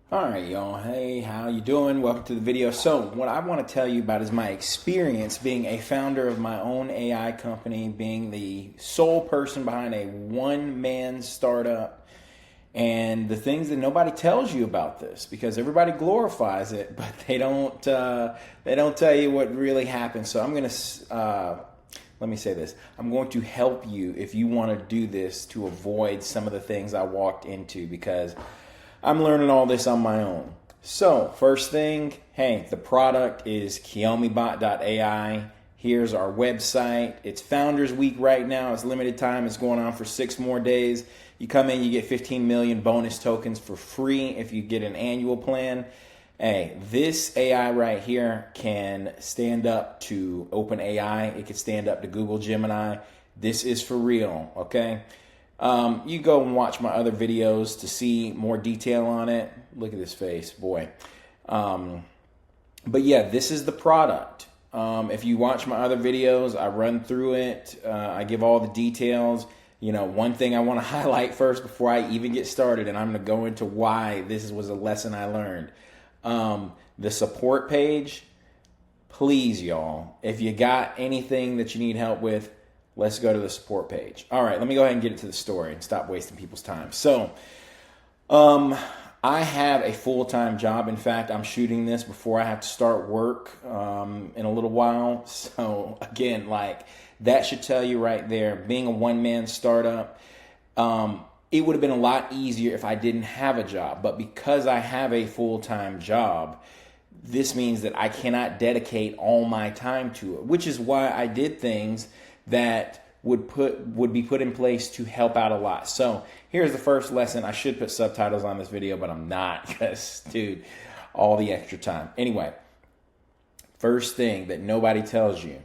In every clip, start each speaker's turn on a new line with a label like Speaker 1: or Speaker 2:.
Speaker 1: All right, y'all. Hey, how you doing? Welcome to the video. So what I want to tell you about is my experience being a founder of my own AI company, being the sole person behind a one-man startup, and the things that nobody tells you about this, because everybody glorifies it, but they don't tell you what really happens. So I'm going to let me say this. I'm going to help you if you want to do this to avoid some of the things I walked into, because I'm learning all this on my own. So first thing, hey, the product is kiyomibot.ai. Here's our website. It's Founders Week right now. It's limited time. It's going on for 6 more days. You come in, you get 15 million bonus tokens for free if you get an annual plan. Hey, this AI right here can stand up to OpenAI. It can stand up to Google Gemini. This is for real, okay? You go and watch my other videos to see more detail on it. Look at this face, boy. But yeah, this is the product. If you watch my other videos, I run through it. I give all the details. You know, one thing I want to highlight first before I even get started, and I'm going to go into why this was a lesson I learned. The support page, please, y'all, if you got anything that you need help with, let's go to the support page. All right, let me go ahead and get into the story and stop wasting people's time. So, I have a full-time job. In fact, I'm shooting this before I have to start work in a little while. So, again, like, that should tell you right there, being a one-man startup, it would have been a lot easier if I didn't have a job. But because I have a full-time job, this means that I cannot dedicate all my time to it, which is why I did things that would be put in place to help out a lot. So here's the first lesson. I should put subtitles on this video, but I'm not, because, dude, all the extra time. Anyway, first thing that nobody tells you,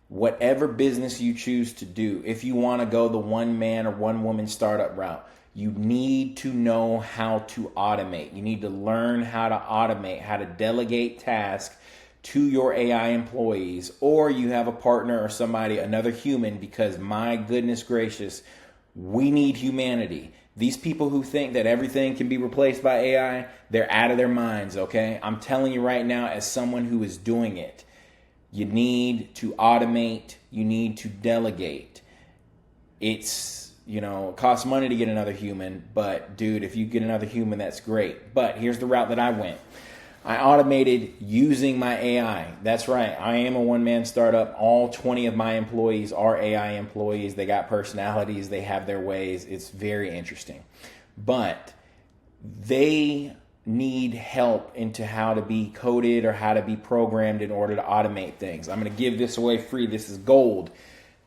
Speaker 1: whatever business you choose to do, if you want to go the one man or one woman startup route, you need to know how to automate. You need to learn how to automate, how to delegate tasks to your AI employees, or you have a partner or somebody, another human, because my goodness gracious, we need humanity. These people who think that everything can be replaced by AI, they're out of their minds, okay? I'm telling you right now, as someone who is doing it, you need to automate, you need to delegate. It's, you know, it costs money to get another human, but dude, if you get another human, that's great. But here's the route that I went. I automated using my AI. That's right. I am a one-man startup. All 20 of my employees are AI employees. They got personalities. They have their ways. It's very interesting. But they need help into how to be coded or how to be programmed in order to automate things. I'm going to give this away free. This is gold.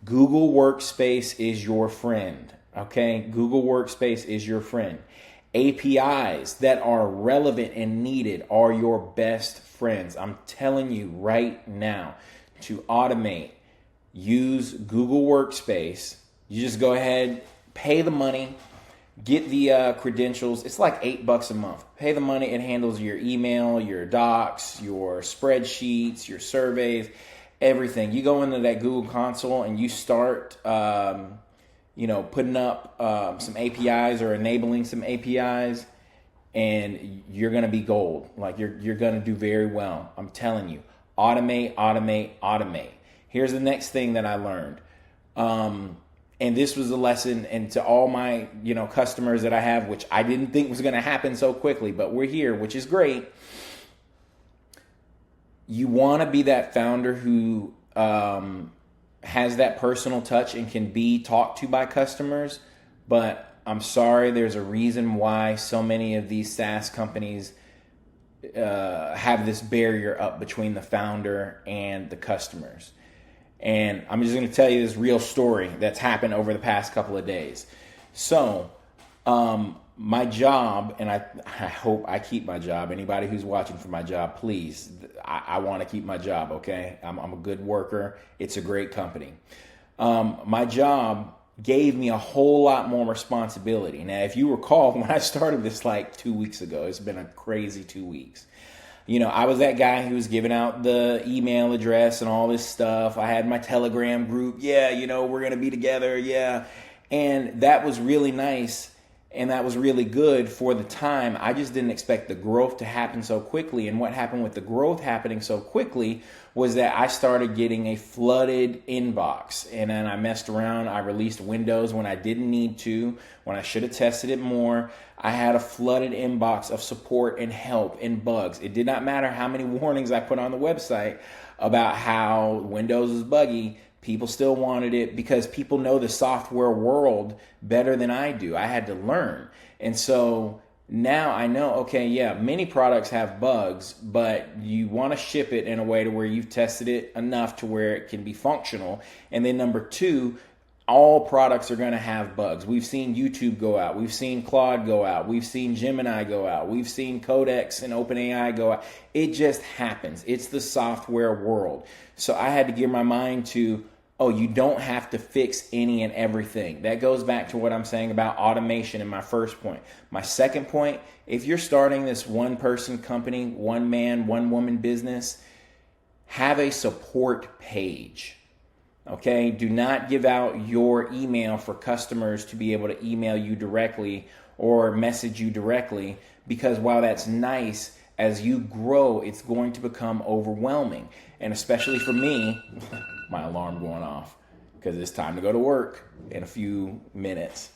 Speaker 1: Google Workspace is your friend. Okay? Google Workspace is your friend. APIs that are relevant and needed are your best friends. I'm telling you right now, to automate, use Google Workspace. You just go ahead, pay the money, get the credentials. It's like $8 a month. Pay the money. It handles your email, your docs, your spreadsheets, your surveys, everything. You go into that Google console and you start putting up some APIs or enabling some APIs, and you're going to be gold. Like, you're going to do very well. I'm telling you, automate, automate, automate. Here's the next thing that I learned. And this was a lesson, and to all my, customers that I have, which I didn't think was going to happen so quickly, but we're here, which is great. You want to be that founder who, has that personal touch and can be talked to by customers, but I'm sorry, there's a reason why so many of these SaaS companies have this barrier up between the founder and the customers. And I'm just going to tell you this real story that's happened over the past couple of days. So, my job, and I hope I keep my job. Anybody who's watching for my job, please, I want to keep my job, okay? I'm a good worker. It's a great company. My job gave me a whole lot more responsibility. Now, if you recall, when I started this like 2 weeks ago, it's been a crazy 2 weeks. I was that guy who was giving out the email address and all this stuff. I had my Telegram group. Yeah, we're going to be together. Yeah. And that was really nice. And that was really good for the time. I just didn't expect the growth to happen so quickly. And what happened with the growth happening so quickly was that I started getting a flooded inbox. And then I messed around. I released Windows when I didn't need to, when I should have tested it more. I had a flooded inbox of support and help and bugs. It did not matter how many warnings I put on the website about how Windows is buggy. People still wanted it because people know the software world better than I do. I had to learn. And so now I know, okay, yeah, many products have bugs, but you want to ship it in a way to where you've tested it enough to where it can be functional. And then number two, all products are going to have bugs. We've seen YouTube go out. We've seen Claude go out. We've seen Gemini go out. We've seen Codex and OpenAI go out. It just happens. It's the software world. So I had to gear my mind to, oh, you don't have to fix any and everything. That goes back to what I'm saying about automation in my first point. My second point, if you're starting this one-person company, one-man, one-woman business, have a support page. Okay, do not give out your email for customers to be able to email you directly or message you directly, because while that's nice, as you grow, it's going to become overwhelming. And especially for me, my alarm going off because it's time to go to work in a few minutes.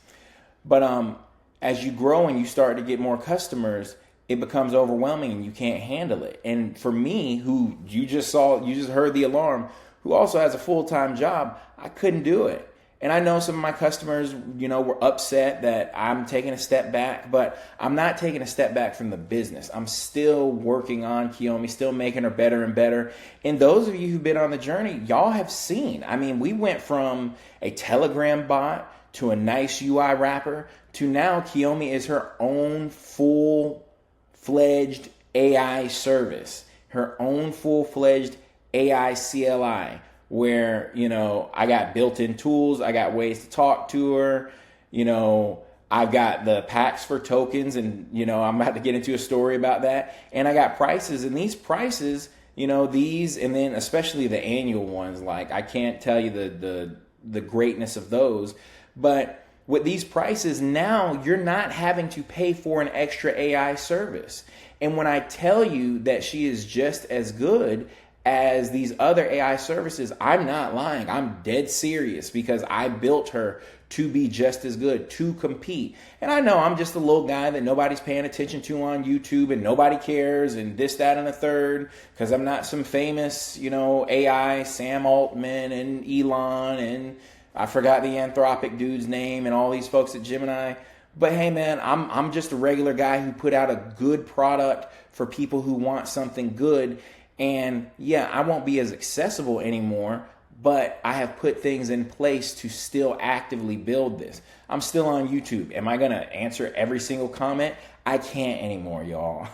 Speaker 1: But as you grow and you start to get more customers, it becomes overwhelming and you can't handle it. And for me, who you just heard the alarm, who also has a full-time job, I couldn't do it. And I know some of my customers, were upset that I'm taking a step back, but I'm not taking a step back from the business. I'm still working on Kiyomi, still making her better and better. And those of you who've been on the journey, y'all have seen. I mean, we went from a Telegram bot to a nice UI wrapper to now Kiyomi is her own full-fledged AI service, her own full-fledged AI CLI, where, I got built-in tools, I got ways to talk to her, I've got the packs for tokens, and, I'm about to get into a story about that, and I got prices, and these prices, these, and then especially the annual ones, like, I can't tell you the greatness of those, but with these prices, now you're not having to pay for an extra AI service, and when I tell you that she is just as good as these other AI services, I'm not lying. I'm dead serious because I built her to be just as good, to compete. And I know I'm just a little guy that nobody's paying attention to on YouTube and nobody cares and this, that, and the third, because I'm not some famous, AI, Sam Altman and Elon, and I forgot the Anthropic dude's name and all these folks at Gemini. But hey, man, I'm just a regular guy who put out a good product for people who want something good. And yeah, I won't be as accessible anymore, but I have put things in place to still actively build this. I'm still on YouTube. Am I going to answer every single comment? I can't anymore, y'all.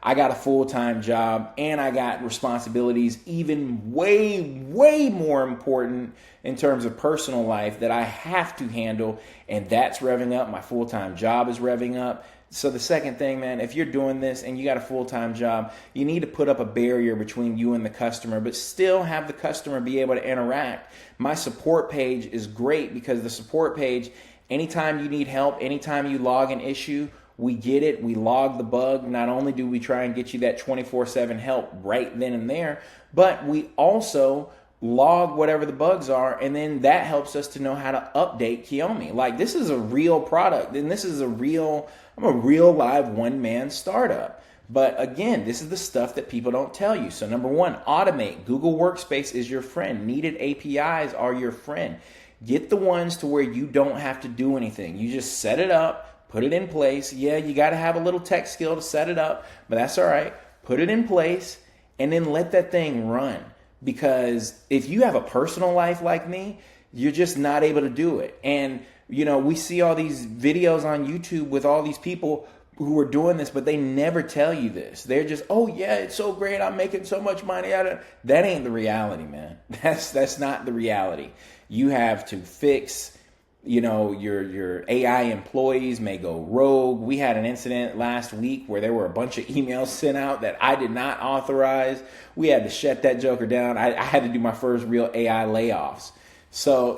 Speaker 1: I got a full-time job and I got responsibilities even way, way more important in terms of personal life that I have to handle, and that's revving up. My full-time job is revving up. So the second thing, man, if you're doing this and you got a full-time job, you need to put up a barrier between you and the customer, but still have the customer be able to interact. My support page is great because the support page, anytime you need help, anytime you log an issue, we get it, we log the bug. Not only do we try and get you that 24/7 help right then and there, but we also log whatever the bugs are, and then that helps us to know how to update Kiyomi. Like, this is a real product, and I'm a real live one-man startup. But again, this is the stuff that people don't tell you. So number one, automate. Google Workspace is your friend. Needed APIs are your friend. Get the ones to where you don't have to do anything. You just set it up, put it in place. Yeah, you got to have a little tech skill to set it up, but that's all right. Put it in place and then let that thing run. Because if you have a personal life like me, you're just not able to do it. And, we see all these videos on YouTube with all these people who are doing this, but they never tell you this. They're just, oh yeah, it's so great, I'm making so much money. That ain't the reality, man. That's not the reality. You have to fix, your AI employees may go rogue. We had an incident last week where there were a bunch of emails sent out that I did not authorize. We had to shut that joker down. I had to do my first real AI layoffs. So,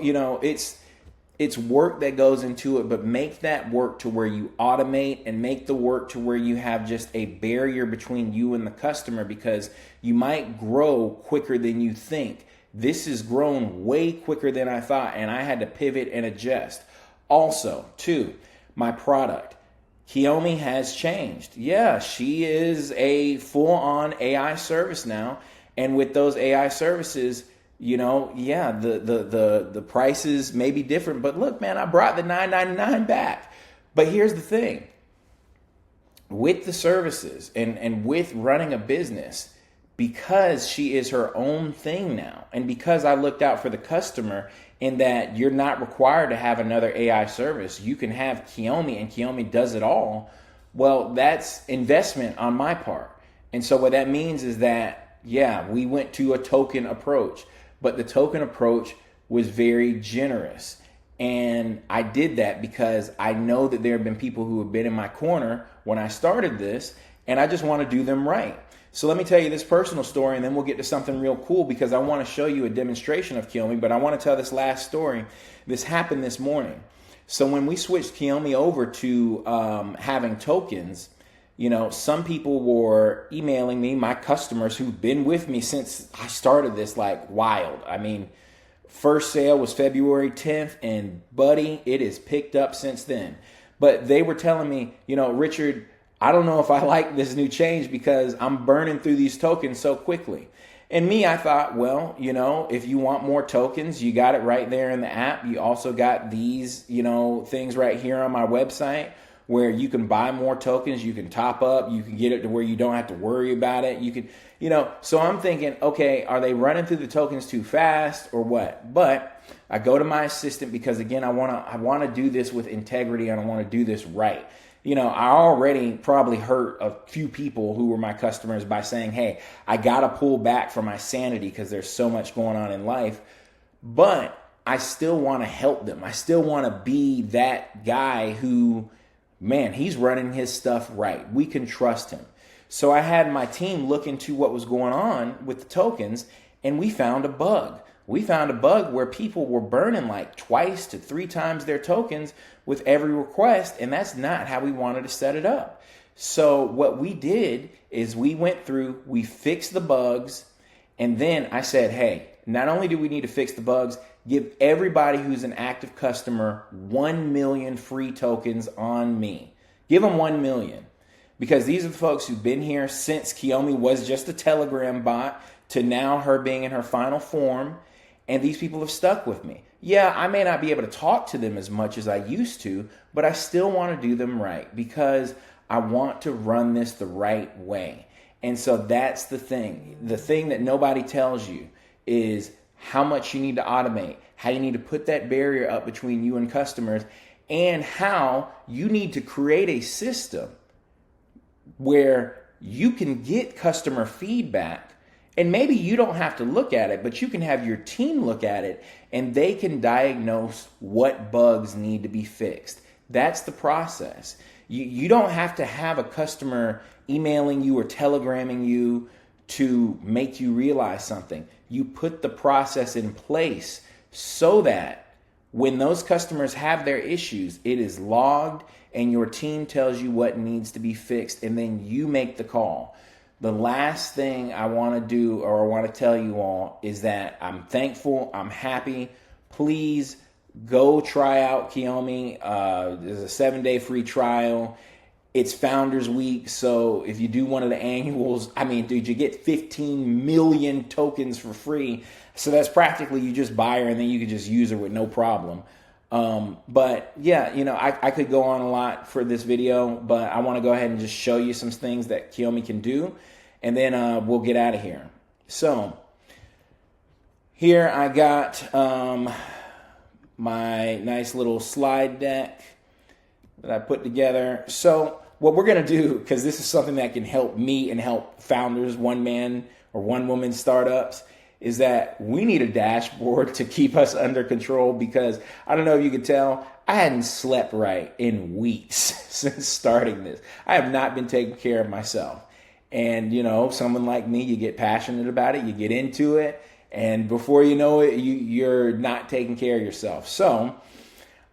Speaker 1: It's work that goes into it, but make that work to where you automate and make the work to where you have just a barrier between you and the customer, because you might grow quicker than you think. This has grown way quicker than I thought, and I had to pivot and adjust. Also, too, my product. Kiyomi has changed. Yeah, she is a full-on AI service now, and with those AI services, the prices may be different, but look, man, I brought the $9.99 back. But here's the thing. With the services and with running a business, because she is her own thing now, and because I looked out for the customer in that you're not required to have another AI service, you can have Kiyomi and Kiyomi does it all. Well, that's investment on my part. And so what that means is that, yeah, we went to a token approach. But the token approach was very generous. And I did that because I know that there have been people who have been in my corner when I started this, and I just want to do them right. So let me tell you this personal story, and then we'll get to something real cool, because I want to show you a demonstration of Kiyomi, but I want to tell this last story. This happened this morning. So when we switched Kiyomi over to having tokens, some people were emailing me, my customers who've been with me since I started this, like wild. I mean, first sale was February 10th, and buddy, it has picked up since then. But they were telling me, Richard, I don't know if I like this new change because I'm burning through these tokens so quickly. And me, I thought, well, if you want more tokens, you got it right there in the app. You also got these, things right here on my website, where you can buy more tokens, you can top up, you can get it to where you don't have to worry about it. You can, so I'm thinking, okay, are they running through the tokens too fast or what? But I go to my assistant because, again, I want to do this with integrity, and I want to do this right. I already probably hurt a few people who were my customers by saying, hey, I got to pull back for my sanity because there's so much going on in life. But I still want to help them. I still want to be that guy who, man, he's running his stuff right. We can trust him. So I had my team look into what was going on with the tokens, and we found a bug. We found a bug where people were burning like 2 to 3 times their tokens with every request, and that's not how we wanted to set it up. So what we did is we went through, we fixed the bugs, and then I said, hey, not only do we need to fix the bugs, give everybody who's an active customer 1 million free tokens on me. Give them 1 million. Because these are the folks who've been here since Kiyomi was just a Telegram bot to now her being in her final form. And these people have stuck with me. Yeah, I may not be able to talk to them as much as I used to, but I still want to do them right because I want to run this the right way. And so that's the thing. The thing that nobody tells you is how much you need to automate, how you need to put that barrier up between you and customers, and how you need to create a system where you can get customer feedback, and maybe you don't have to look at it, but you can have your team look at it and they can diagnose what bugs need to be fixed. That's the process. You don't have to have a customer emailing you or telegramming you to make you realize something. You put the process in place so that when those customers have their issues, it is logged and your team tells you what needs to be fixed, and then you make the call. The last thing I want to do, or I want to tell you all, is that I'm thankful, I'm happy. Please go try out Kiyomi. There's a 7-day free trial. It's Founders Week, so if you do one of the annuals, I mean, dude, you get 15 million tokens for free. So that's practically you just buy her and then you can just use her with no problem. But yeah, I could go on a lot for this video, but I want to go ahead and just show you some things that Kiyomi can do, and then we'll get out of here. So here I got my nice little slide deck that I put together. So what we're going to do, because this is something that can help me and help founders, one-man or one-woman startups, is that we need a dashboard to keep us under control, because I don't know if you could tell, I hadn't slept right in weeks since starting this. I have not been taking care of myself. And, someone like me, you get passionate about it, you get into it, and before you know it, you're not taking care of yourself. So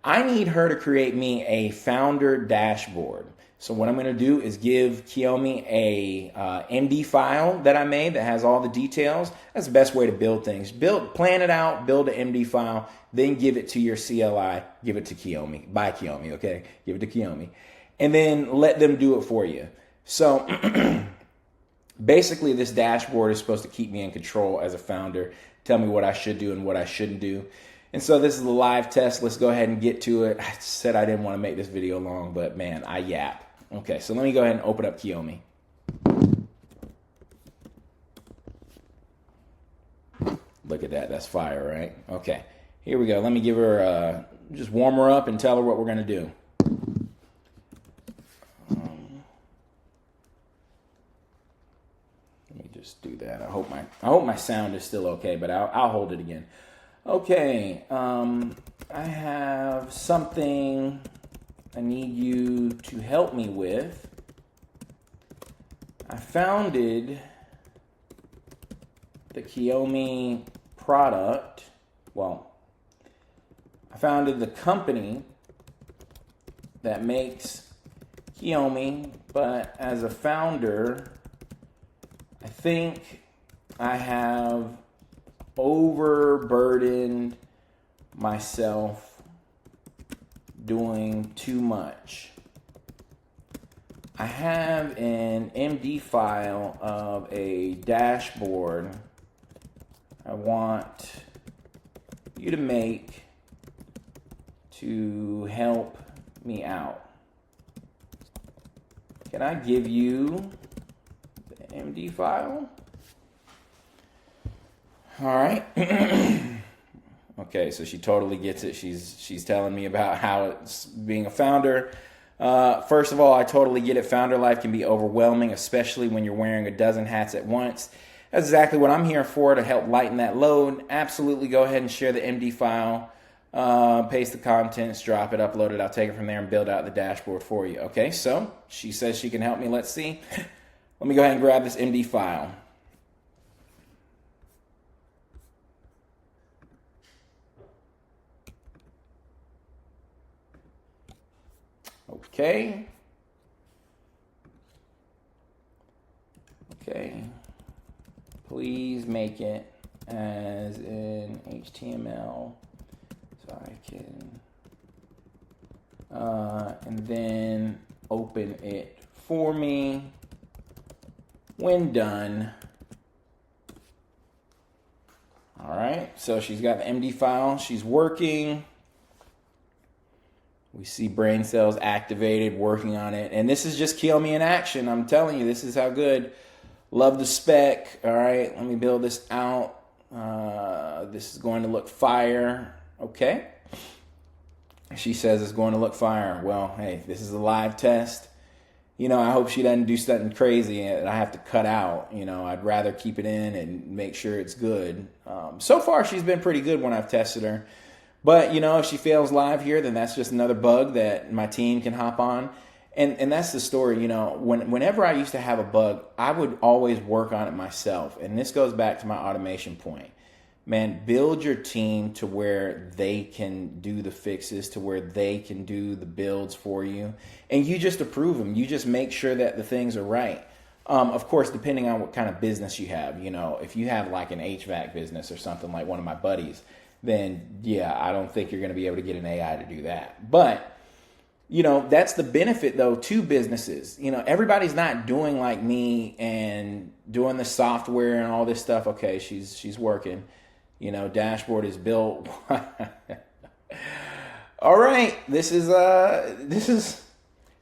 Speaker 1: I need her to create me a founder dashboard. So what I'm going to do is give Kiyomi a MD file that I made that has all the details. That's the best way to build things. Plan it out, build an MD file, then give it to your CLI. Give it to Kiyomi, by Kiyomi, okay? Give it to Kiyomi. And then let them do it for you. So basically this dashboard is supposed to keep me in control as a founder, tell me what I should do and what I shouldn't do. And so this is a live test. Let's go ahead and get to it. I said I didn't want to make this video long, but man, I yap. Okay, so let me go ahead and open up Kiyomi. Look at that, that's fire, right? Okay, here we go. Let me give her, just warm her up and tell her what we're gonna do. Let me just do that. I hope my sound is still okay, but I'll hold it again. Okay, I have something I need you to help me with. I founded the Kiyomi product. Well, I founded the company that makes Kiyomi, but as a founder, I think I have overburdened myself doing too much. I have an MD file of a dashboard I want you to make to help me out. Can I give you the MD file? All right. Okay, so she totally gets it. She's telling me about how it's being a founder. First of all, I totally get it. Founder life can be overwhelming, especially when you're wearing a dozen hats at once. That's exactly what I'm here for, to help lighten that load. Absolutely go ahead and share the MD file, paste the contents, drop it, upload it. I'll take it from there and build out the dashboard for you. Okay, so she says she can help me. Let's see. Let me go ahead and grab this MD file. Okay. Please make it as in HTML so I can, and then open it for me. When done. All right, so she's got the MD file. She's working. We see brain cells activated, working on it. And this is just Kiyomi in action. I'm telling you, this is how good. Love the spec. All right, let me build this out. This is going to look fire. Okay. She says it's going to look fire. Well, hey, this is a live test. You know, I hope she doesn't do something crazy and I have to cut out. You know, I'd rather keep it in and make sure it's good. So far, she's been pretty good when I've tested her. But, you know, if she fails live here, then that's just another bug that my team can hop on. And that's the story, you know. Whenever I used to have a bug, I would always work on it myself. And this goes back to my automation point. Man, build your team to where they can do the fixes, to where they can do the builds for you. And you just approve them. You just make sure that the things are right. Of course, depending on what kind of business you have. You know, if you have like an HVAC business or something like one of my buddies, then yeah, I don't think you're going to be able to get an AI to do that. But, you know, that's the benefit though to businesses. You know, everybody's not doing like me and doing the software and all this stuff. Okay, she's working. You know, dashboard is built. All right, this is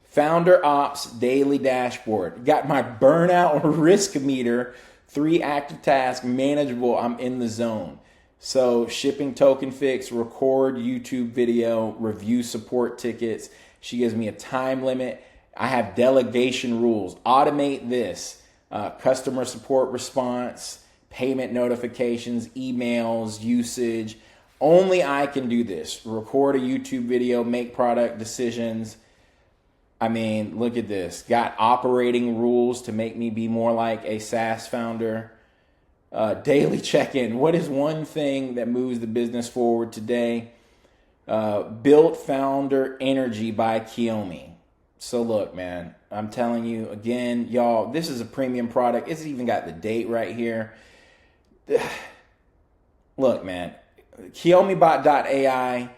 Speaker 1: Founder Ops Daily Dashboard. Got my burnout risk meter, 3 active tasks, manageable. I'm in the zone. So shipping token fix, record YouTube video, review support tickets. She gives me a time limit. I have delegation rules. Automate this. Customer support response, payment notifications, emails, usage. Only I can do this. Record a YouTube video, make product decisions. I mean, look at this. Got operating rules to make me be more like a SaaS founder. Daily check-in. What is one thing that moves the business forward today? Build Founder Energy by Kiyomi. So look, man, I'm telling you again, y'all, this is a premium product. It's even got the date right here. Look, man, kiyomibot.ai,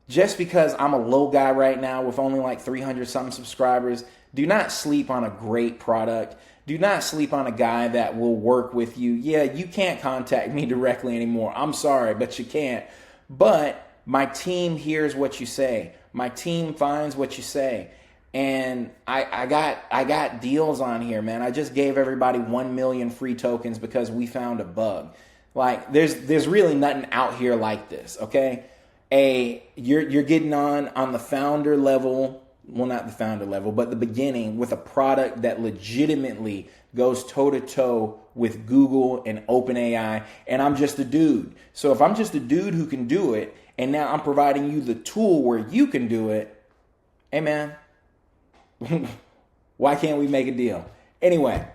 Speaker 1: just because I'm a low guy right now with only like 300 something subscribers, do not sleep on a great product. Do not sleep on a guy that will work with you. Yeah, you can't contact me directly anymore. I'm sorry, but you can't. But my team hears what you say. My team finds what you say. And I got deals on here, man. I just gave everybody 1 million free tokens because we found a bug. Like there's really nothing out here like this, okay? You're getting on the founder level, well, not the founder level, but the beginning with a product that legitimately goes toe to toe with Google and OpenAI, and I'm just a dude. So if I'm just a dude who can do it, and now I'm providing you the tool where you can do it, hey man, why can't we make a deal? Anyway,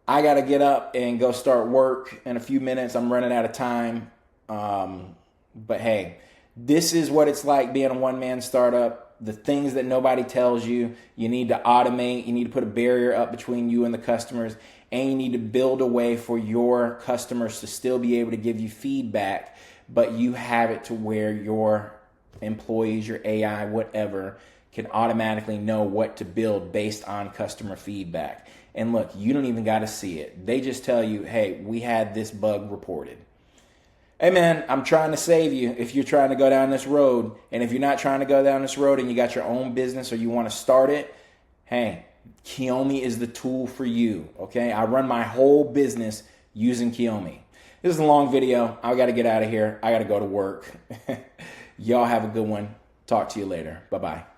Speaker 1: I got to get up and go start work in a few minutes. I'm running out of time. But hey, this is what it's like being a one-man startup. The things that nobody tells you, you need to automate. You need to put a barrier up between you and the customers. And you need to build a way for your customers to still be able to give you feedback, but you have it to where your employees, your AI, whatever, can automatically know what to build based on customer feedback. And look, you don't even got to see it. They just tell you, hey, we had this bug reported. Hey man, I'm trying to save you if you're trying to go down this road. And if you're not trying to go down this road and you got your own business or you want to start it, hey, Kiyomi is the tool for you, okay? I run my whole business using Kiyomi. This is a long video. I got to get out of here. I got to go to work. Y'all have a good one. Talk to you later. Bye-bye.